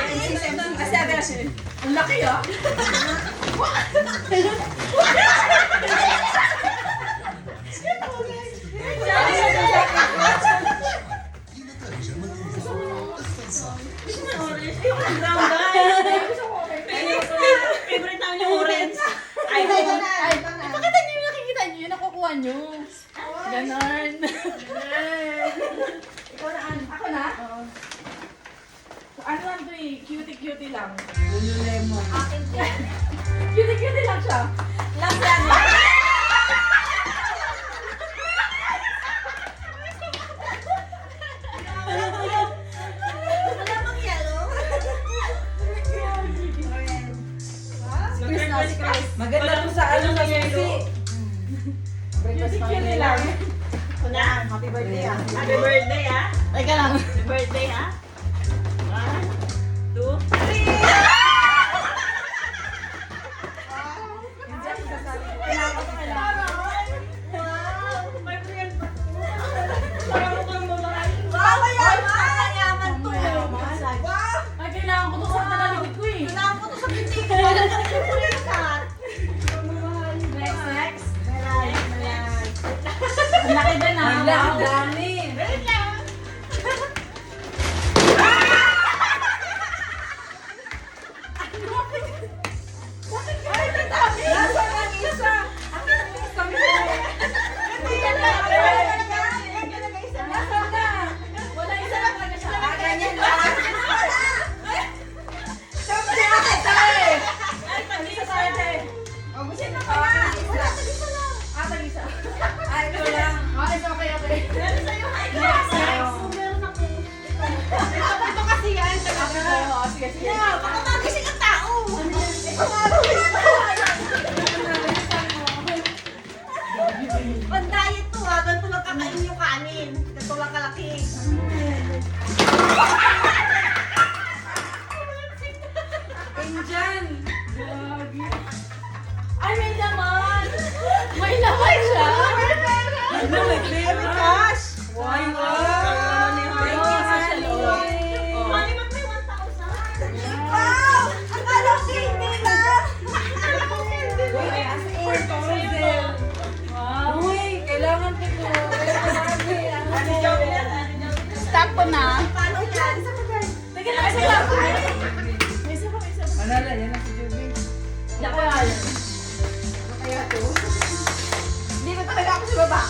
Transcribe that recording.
Ang laki ah! Favorite namin yung orange. Pakita niyo yung nakikita niyo, yung nakukuha niyo. Ganon. Ikaw na, ako na? Oo. Ano lang to eh, cutie-cutie lang. Lululemon. Akin din. Cutie-cutie lang siya. Last yan. Wala bang yellow? Maganda to sa ano sa susi. Cutie-cutie lang. Una, Happy birthday ah. happy birthday ah. Teka lang. Happy birthday ah. 1, 2, 3. Ay, kailangan ko to sa talaligid ko eh. Next. Ang laki din ah. Ang dami. Wala isa lang talaga siya. Isa tayo eh. Tag-isa. Okay, okay. Sige, sige. Pang-diet to ha, ganito lang kakain yung kanin. Ganito lang kalaki. Indian. Ay, may laman! May laman siya! Ano, may flavor. Gosh! Wow. Wow. Thank you, honey. Mali, ba't may 1,000? Wow! Akala ko hindi lang! Uy, as in, frozen. Uy, kailangan ko to. Stop ko na. Paano yan? Teka lang, isa lang. May isa pa, may isa pa. Manala, yan na si Juby. Naku, yan. Kaya to? Hindi ko talaga ako sa baba.